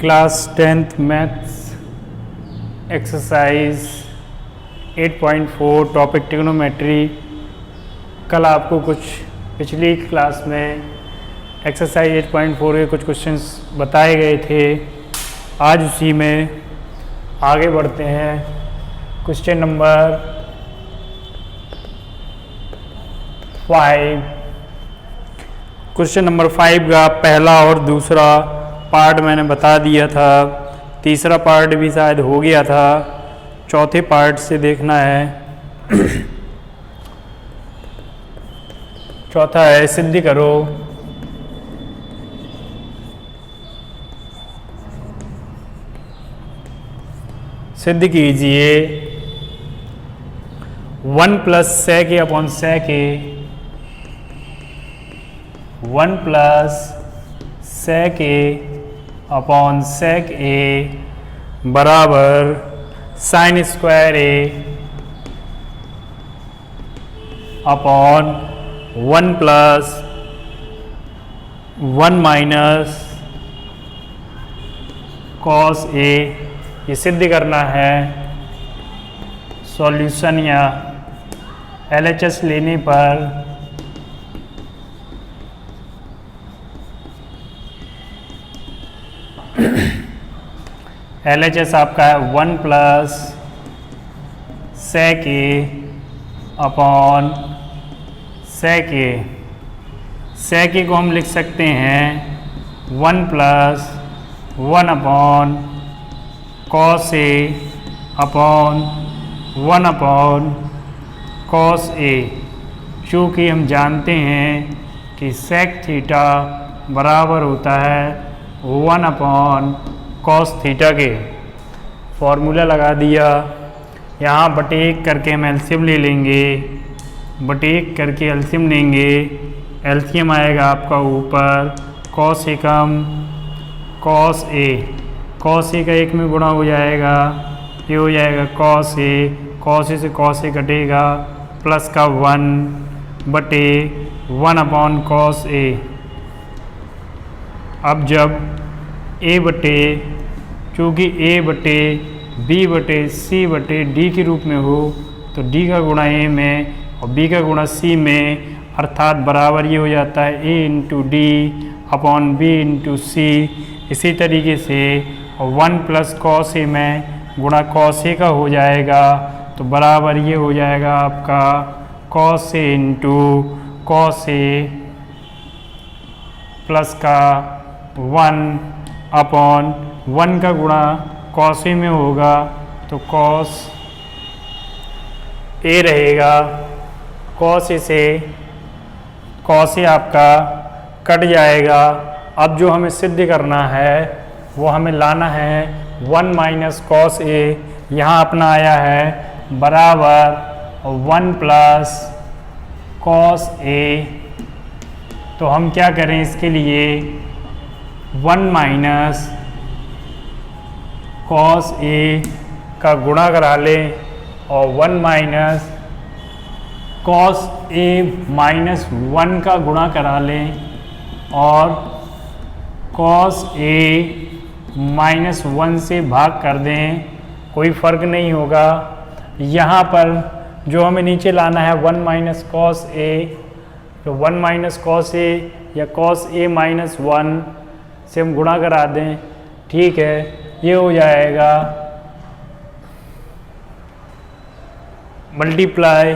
Class 10th maths exercise 8.4 topic trigonometry. कल आपको कुछ पिछली क्लास में एक्सरसाइज 8.4 के कुछ क्वेश्चंस बताए गए थे। आज उसी में आगे बढ़ते हैं। Question number 5। क्वेश्चन नंबर 5 का पहला और दूसरा पार्ट मैंने बता दिया था, तीसरा पार्ट भी शायद हो गया था, चौथे पार्ट से देखना है। चौथा है सिद्ध करो। सिद्ध कीजिए 1 plus sec a upon sec a 1 plus sec a upon sec a बराबर sine square a upon 1 plus 1 minus cos a। ये सिद्ध करना है। सॉल्यूशन या LHS लेने पर LHS आपका है 1 plus sec a upon sec a। sec a को हम लिख सकते हैं 1 plus 1 upon cos a upon 1 upon cos a। चूँकि हम जानते हैं कि sec थीटा बराबर होता है 1 अपॉन cos थीटा के। फॉर्मूला लगा दिया। यहाँ बटे 1 करके हम एलसीएम ले लेंगे। बटे 1 करके एलसीएम लेंगे। एलसीएम आएगा आपका ऊपर cos Ekam cos a। cos a का 1 में गुणा हो जाएगा, ये हो जाएगा cos a। cos a से cos a कटेगा, प्लस का 1 बटे 1 अपॉन cos a। अब जब a बटे, चूँकि a बटे b बटे c बटे d के रूप में हो तो d का गुणा a में और b का गुणा c में, अर्थात बराबर ये हो जाता है a into D upon b into C. इसी तरीके से 1 प्लस कॉस ए में गुणा कॉस ए का हो जाएगा तो बराबर ये हो जाएगा आपका cos A into cos A plus का 1 अपॉन 1 का गुणा कॉस ए में होगा तो कॉस ए रहेगा। कॉस ए से कॉस ए आपका कट जाएगा। अब जो हमें सिद्ध करना है वो हमें लाना है 1 माइनस कॉस ए। यहाँ अपना आया है बराबर 1 प्लस कॉस ए। तो हम क्या करें इसके लिए, 1 माइनस कॉस ए का गुणा करा लें और 1 माइनस कॉस ए माइनस 1 का गुणा करा लें और कॉस ए माइनस 1 से भाग कर दें, कोई फ़र्क नहीं होगा। यहाँ पर जो हमें नीचे लाना है 1 माइनस कॉस ए, तो 1 माइनस कॉस ए या कॉस ए माइनस 1 से हम गुणा करा दें, ठीक है। ये हो जाएगा मल्टीप्लाई,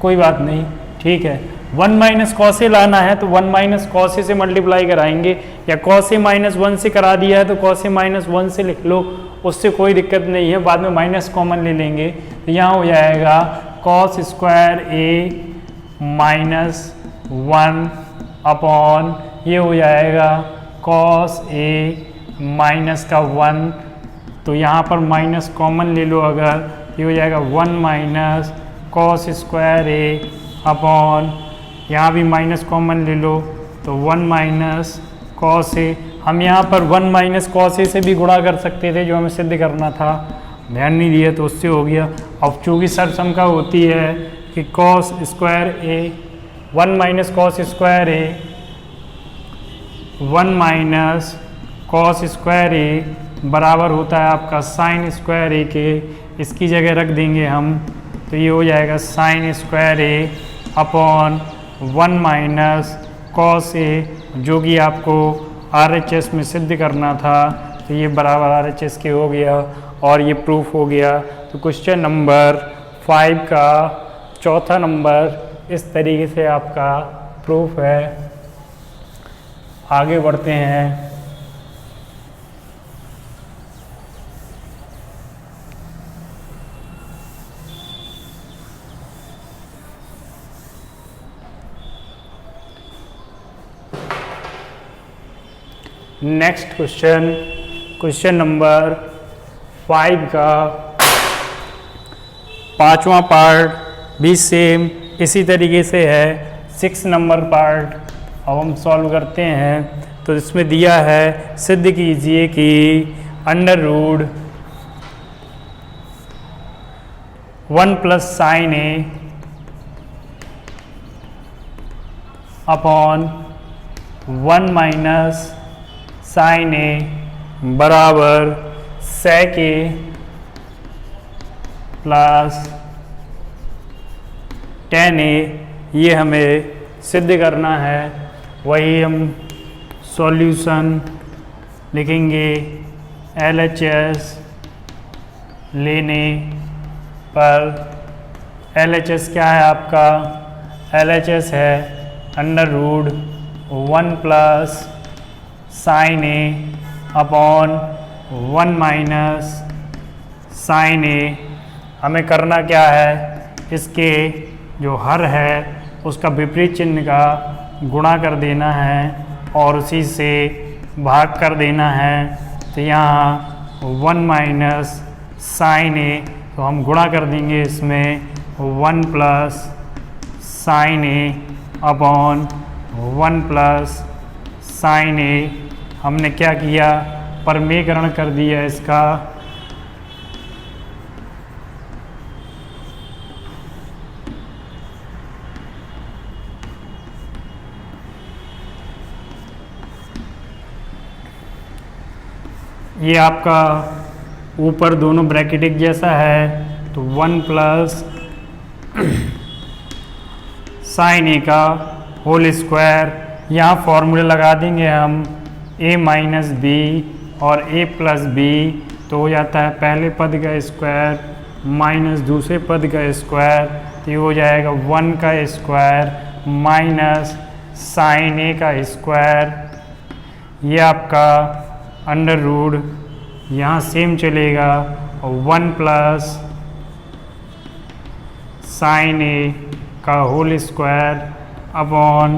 कोई बात नहीं, ठीक है। 1 माइनस कॉस ए लाना है तो 1 माइनस कॉस ए से मल्टीप्लाई कराएंगे, या कॉस ए माइनस 1 से करा दिया है तो कॉस ए माइनस 1 से लिख लो, उससे कोई दिक्कत नहीं है। बाद में माइनस कॉमन ले लेंगे तो यहाँ हो जाएगा कॉस स्क्वायर ए माइनस 1 अपॉन ये हो जाएगा कॉस ए माइनस का 1। तो यहाँ पर माइनस कॉमन ले लो अगर, ये हो जाएगा 1 माइनस कॉस स्क्वायर ए अपॉन, यहाँ भी माइनस कॉमन ले लो तो 1 माइनस कॉस ए। हम यहाँ पर 1 माइनस कॉस ए से भी गुणा कर सकते थे, जो हमें सिद्ध करना था, ध्यान नहीं दिया तो उससे हो गया। अब चूँकि सर्वसमता होती है कि कॉस स्क्वायर ए 1 माइनस कॉस स्क्वायर ए 1 माइनस कॉस स्क्वायर ए बराबर होता है आपका साइन स्क्वायर ए के। इसकी जगह रख देंगे हम, तो ये हो जाएगा sine square A upon 1 minus cos A, जो कि आपको RHS में सिद्ध करना था। तो ये बराबर RHS के हो गया और ये प्रूफ हो गया। तो क्वेश्चन नंबर 5 का चौथा नंबर इस तरीके से आपका प्रूफ है। आगे बढ़ते हैं। नेक्स्ट क्वेश्चन, क्वेश्चन नंबर 5 का पांचवा पार्ट भी सेम इसी तरीके से है। 6 नंबर पार्ट अब हम सॉल्व करते हैं। तो इसमें दिया है सिद्ध कीजिए कि अंडर रूट 1 प्लस साइन ए अपॉन 1 माइनस साइन ए बराबर सेक ए प्लस टेन ए, ये हमें सिद्ध करना है। वही हम सॉल्यूशन लिखेंगे। LHS लेने पर LHS क्या है आपका? LHS है अंडर रूट 1 प्लस साइन ए अपॉन 1 माइनस साइन ए। हमें करना क्या है? इसके जो हर है उसका विपरीत चिन्ह का गुणा कर देना है और उसी से भाग कर देना है। तो यहाँ 1 माइनस साइन ए, तो हम गुणा कर देंगे इसमें 1 प्लस साइन ए अपॉन 1 प्लस साइन ए। हमने क्या किया? परमेकरण कर दिया इसका। ये आपका ऊपर दोनों ब्रैकेट एक जैसा है, तो 1 प्लस साइन ए का होल स्क्वायर। यहाँ फॉर्मूले लगा देंगे हम a माइनस बी और a प्लस बी, तो हो जाता है पहले पद का स्क्वायर माइनस दूसरे पद का स्क्वायर। तो ये हो जाएगा 1 का स्क्वायर माइनस साइन ए का स्क्वायर। ये आपका अंडर रूट यहाँ सेम चलेगा और 1 प्लस साइन ए का होल स्क्वायर अपॉन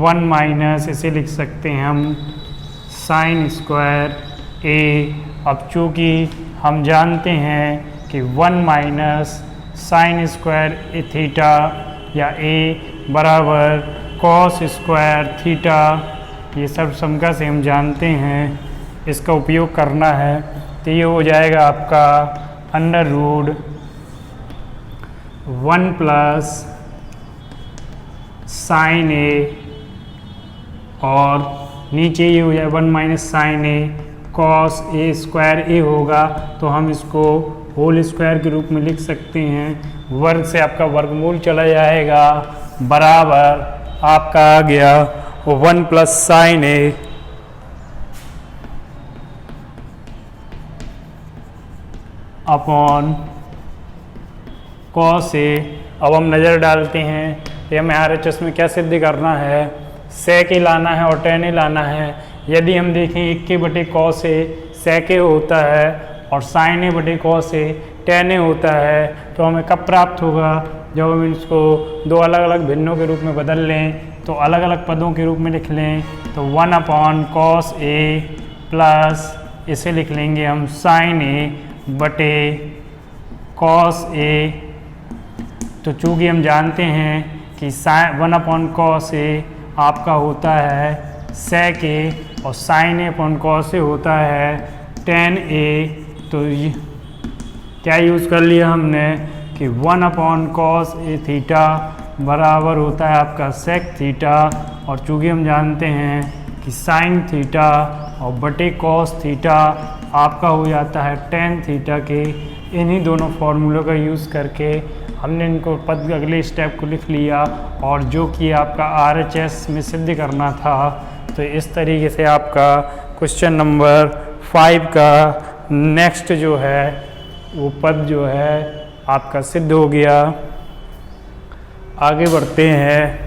1 माइनस, इसे लिख सकते हैं हम साइन स्क्वायर ए। अब चूँकि हम जानते हैं कि 1 माइनस साइन स्क्वायर ए थीटा या ए बराबर कॉस स्क्वायर थीटा, ये सब समका से हम जानते हैं, इसका उपयोग करना है। तो ये हो जाएगा आपका अंडर रूट 1 प्लस साइन ए और नीचे ये हो जाए 1 minus sign A cos A square ए होगा, तो हम इसको होल स्क्वायर के रूप में लिख सकते हैं। वर्ग से आपका वर्गमूल चला जाएगा, बराबर आपका आ गया 1 plus sign A upon cos A. अब हम नज़र डालते हैं कि हमें RHS में क्या सिद्ध करना है। सेक ए लाना है और टेन ए लाना है। यदि हम देखें 1 के बटे कॉस ए सेक ए होता है और साइन ए बटे कॉस ए टेन ए होता है, तो हमें कब प्राप्त होगा? जब हम इसको दो अलग अलग भिन्नों के रूप में बदल लें, तो अलग अलग पदों के रूप में लिख लें। तो 1 अपॉन कॉस ए प्लस इसे लिख लेंगे हम साइन ए बटे कॉस ए। तो चूँकि हम जानते हैं कि 1 अपॉन कॉस ए आपका होता है सेक ए और sign A upon cos A होता है टेन ए। तो क्या यूज़ कर लिया हमने कि 1 अपॉन कॉस ए थीटा बराबर होता है आपका सेक थीटा, और चूँकि हम जानते हैं कि साइन थीटा और बटे कॉस थीटा आपका हो जाता है टेन थीटा के। इन्हीं दोनों फॉर्मूलों का यूज़ करके हमने इनको पद अगले स्टेप को लिख लिया, और जो कि आपका RHS में सिद्ध करना था। तो इस तरीके से आपका क्वेश्चन नंबर 5 का नेक्स्ट जो है वो पद जो है आपका सिद्ध हो गया। आगे बढ़ते हैं।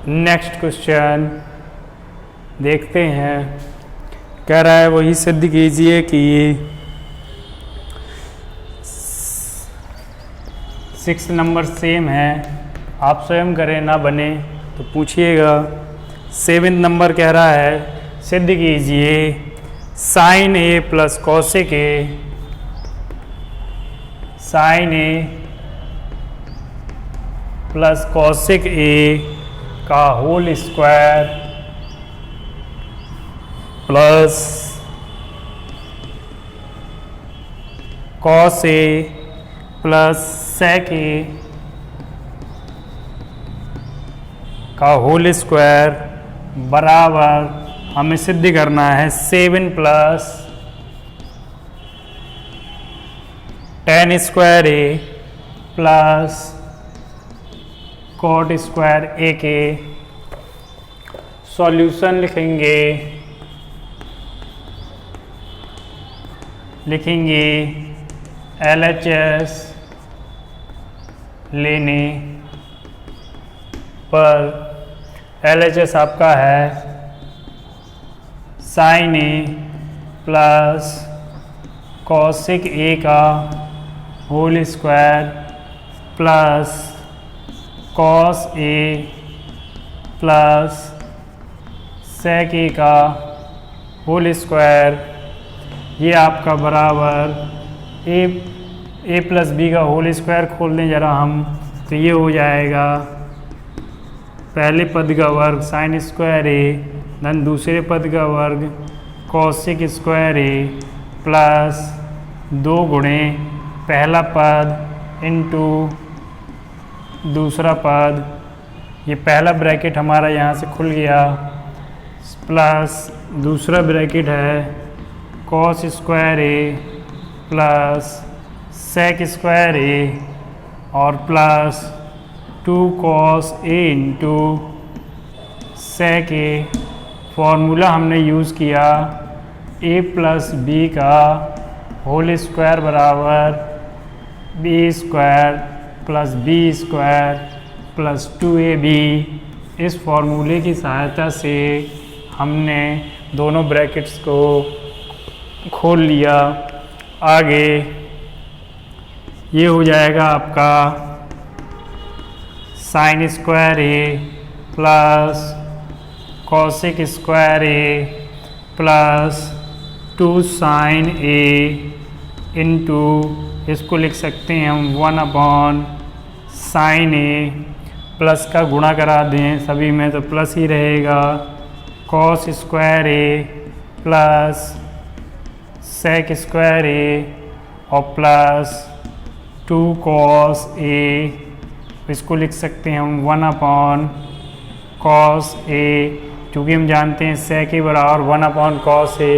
नेक्स्ट क्वेश्चन देखते हैं। कह रहा है वही सिद्ध कीजिए कि 6 नंबर सेम है। आप स्वयं करें ना बने तो पूछिएगा। 7 नंबर कह रहा है सिद्ध कीजिए sine A plus cosec A, sine A plus cosec A का whole square plus cos A plus sec A का होल स्क्वायर बराबर हमें सिद्ध करना है 7 plus ten square A plus cot square A के। सॉल्यूशन लिखेंगे LHS लेने पर LHS आपका है sine A plus cosec A का whole square plus cos A plus sec A का होल स्क्वायर, ये आपका बराबर ए प्लस बी का होल स्क्वायर खोल दें ज़रा हम, तो ये हो जाएगा पहले पद का वर्ग साइन स्क्वायर ए धन दूसरे पद का वर्ग कॉसेक स्क्वायर ए प्लस 2 गुणे पहला पद इंटू दूसरा पद, ये पहला ब्रैकेट हमारा यहाँ से खुल गया, प्लस दूसरा ब्रैकेट है cos square A plus sec square A और plus 2 cos A into sec A. Formula हमने यूज़ किया ए प्लस बी का होल स्क्वायर बराबर B square plus B square plus 2ab। इस फॉर्मूले की सहायता से हमने दोनों ब्रैकेट्स को खोल लिया। आगे ये हो जाएगा आपका sine square A plus cosec square A plus 2 sign A into, इसको लिख सकते हैं हम 1 साइन ए, प्लस का गुणा करा दें सभी में तो प्लस ही रहेगा, cos square A plus sec square A और प्लस 2 कॉस ए, इसको लिख सकते हैं हम 1 कॉस ए, क्योंकि हम जानते हैं सेक ए बराबर 1 कॉस ए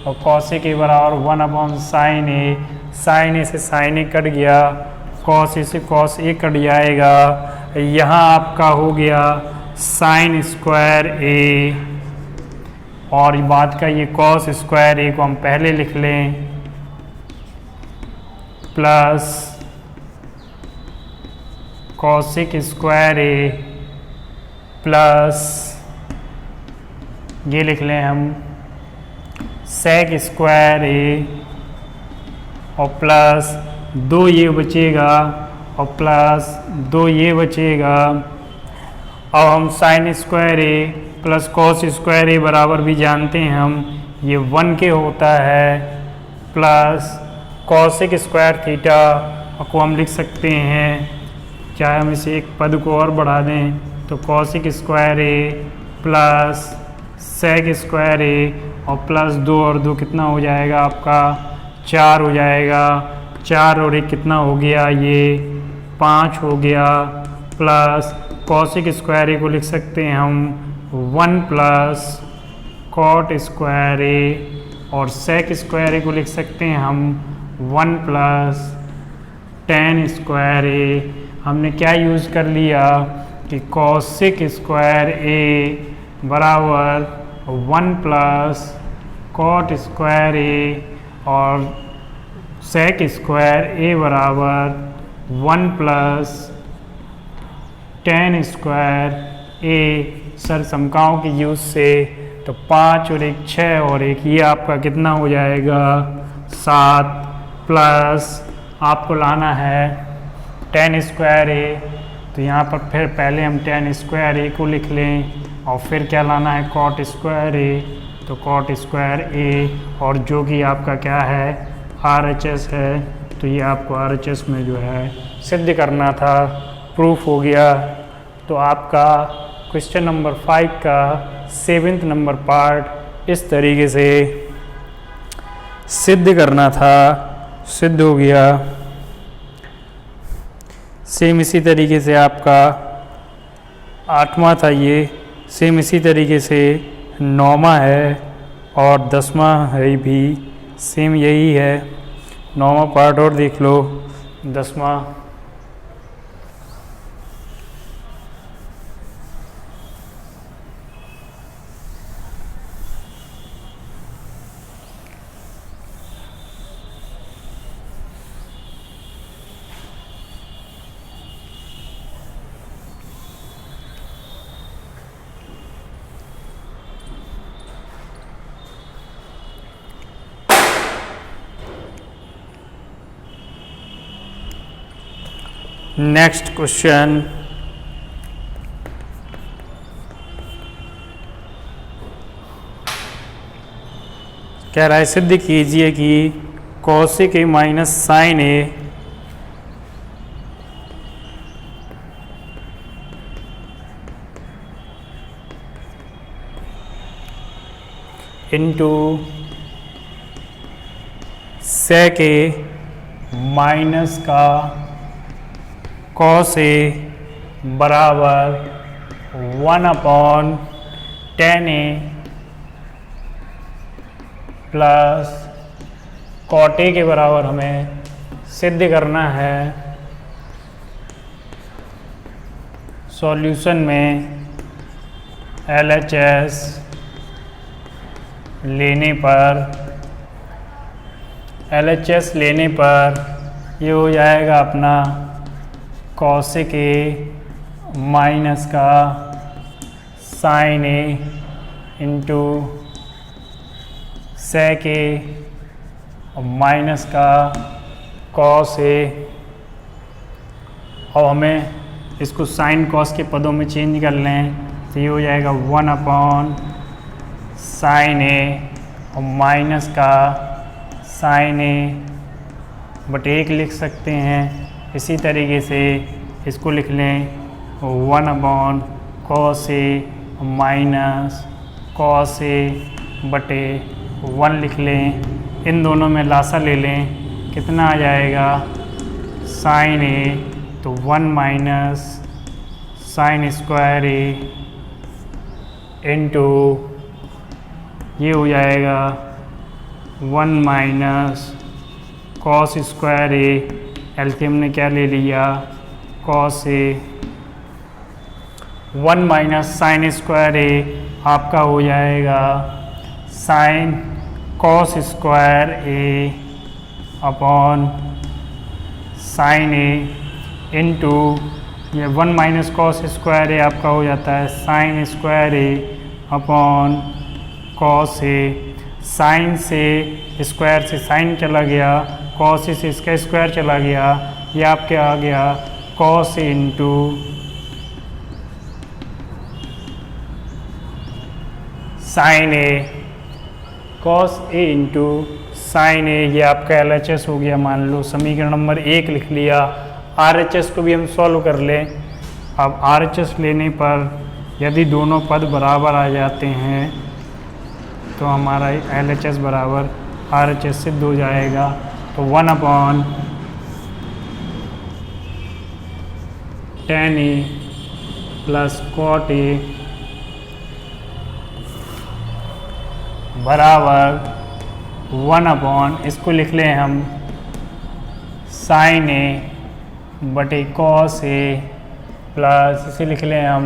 और कॉस ए के बराबर 1 साइन ए। साइन ए से साइन ए कट गया, कॉस ए से कॉस ए कट जाएगा। यहाँ आपका हो गया साइन स्क्वायर ए, और बाद का ये कॉस स्क्वायर ए को हम पहले लिख लें plus cosec square A plus ये लिख लें हम सेक स्क्वायर ए और प्लस 2 ये बचेगा और प्लस 2 ये बचेगा। अब हम sine square A plus cos square ए बराबर भी जानते हैं हम, ये 1 के होता है प्लस कॉसिक स्क्वायर थीटा को हम लिख सकते हैं, चाहे हम इसे एक पद को और बढ़ा दें तो cosec square A plus sec square A और प्लस 2 और 2 कितना हो जाएगा आपका 4 हो जाएगा। 4 और 1 कितना हो गया, ये 5 हो गया। प्लस कॉसिक स्क्वायर ए को लिख सकते हैं हम 1 प्लस कॉट स्क्वायर ए और सेक स्क्वायर ए को लिख सकते हैं हम 1 प्लस टेन स्क्वायर ए। हमने क्या यूज़ कर लिया कि कॉसिक स्क्वायर ए बराबर 1 प्लस कॉट स्क्वायर ए और सेक स्क्वायर ए बराबर 1 प्लस टेन स्क्वायर ए। सर समकाओं की यूज़ से तो 5 और 1 6 और 1 ये आपका कितना हो जाएगा 7 प्लस आपको लाना है टेन स्क्वायर ए। तो यहाँ पर फिर पहले हम टेन स्क्वायर ए को लिख लें और फिर क्या लाना है कॉट स्क्वायर ए। तो कॉट स्क्वायर ए और जो कि आपका क्या है RHS है, तो ये आपको RHS में जो है सिद्ध करना था, प्रूफ हो गया। तो आपका क्वेश्चन नंबर 5 का 7th नंबर पार्ट इस तरीके से सिद्ध करना था, सिद्ध हो गया। सेम इसी तरीके से आपका 8वां था, ये सेम इसी तरीके से 9वां है और 10वां है भी सेम यही है। 9वां पार्ट और देख लो, 10वां। नेक्स्ट क्वेश्चन, कह रहा है सिद्ध कीजिए कि कॉसिक ए माइनस साइन ए इंटू सेक ए माइनस का कॉस ए बराबर 1/10 ए प्लस कॉट ए के बराबर हमें सिद्ध करना है। सॉल्यूशन में LHS लेने पर ये हो जाएगा अपना कॉसिक ए माइनस का साइन ए इंटू सेक ए और माइनस का कॉस ए। और हमें इसको साइन कॉस के पदों में चेंज कर लें तो ये हो जाएगा 1/sin ए और माइनस का साइन ए बटे 1 लिख सकते हैं। इसी तरीके से इसको लिख लें 1/cos A minus cos A बटे 1 लिख लें। इन दोनों में लासा ले लें, कितना आ जाएगा साइन ए, तो 1 माइनस साइन स्क्वायर ए इंटू ये हो जाएगा 1 माइनस कॉस स्क्वायर ए। एलसीएम ने क्या ले लिया cos A. 1 minus sine square ए आपका हो जाएगा साइन कॉस स्क्वायर ए अपॉन साइन ए इंटू ये 1 माइनस कॉस स्क्वायर ए आपका हो जाता है sine square A upon cos A. Sign से स्क्वायर से साइन चला गया, कॉस से इसका स्क्वायर चला गया, ये आपके आ गया cos A into sine A. Cos A into sine ए, ये आपका LHS हो गया मान लो, समीकरण नंबर 1 लिख लिया। RHS को भी हम सॉल्व कर लें। अब RHS लेने पर यदि दोनों पद बराबर आ जाते हैं तो हमारा LHS बराबर RHS सिद्ध हो जाएगा। तो 1/tan A plus cot A बराबर 1/, इसको लिख लें हम sin A बटे cos A प्लस इसे लिख लें हम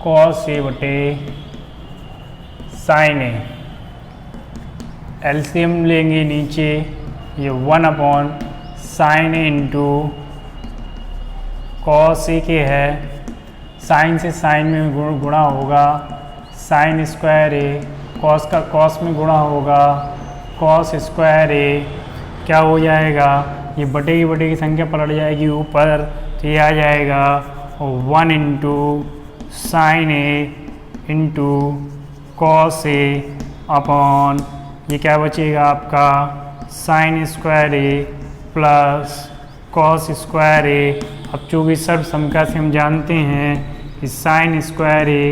cos A बटे sin A। एलसीएम लेंगे नीचे, ये 1/sin A into cos A के है, साइन से साइन में गुणा होगा, साइन स्क्वायर A, कॉस का कॉस में गुणा होगा, कॉस स्क्वायर A क्या हो जाएगा, ये बटे की संख्या पलट जाएगी ऊपर, तो ये आ जाएगा 1 into sine A into cos A upon ये क्या बचेगा आपका sine square A plus cos square A। अब चूँकि सर्वसमता से हम जानते हैं कि sine square A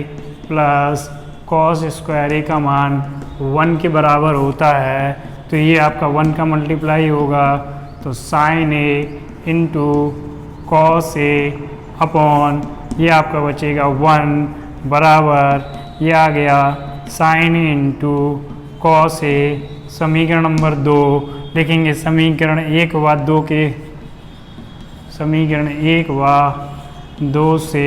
plus cos square A का मान 1 के बराबर होता है, तो ये आपका 1 का मल्टीप्लाई होगा, तो sine A into cos A upon ये आपका बचेगा 1 बराबर ये आ गया sine A into cos A। समीकरण नंबर 2 देखेंगे, समीकरण 1 व 2 के समीकरण 1 व 2 से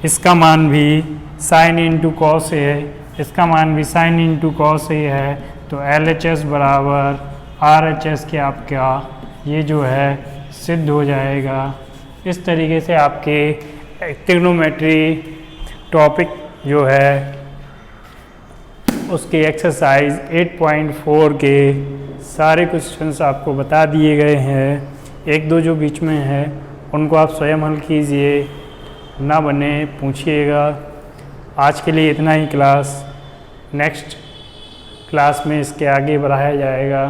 इसका मान भी साइन इंटू कॉस A है, इसका मान भी साइन इंटू कॉस A है, तो LHS बराबर RHS के आपका ये जो है सिद्ध हो जाएगा। इस तरीके से आपके ट्रिग्नोमेट्री टॉपिक जो है उसके एक्सरसाइज 8.4 के सारे क्वेश्चंस आपको बता दिए गए हैं। एक दो जो बीच में है उनको आप स्वयं हल कीजिए, ना बने पूछिएगा। आज के लिए इतना ही क्लास, नेक्स्ट क्लास में इसके आगे बढ़ाया जाएगा।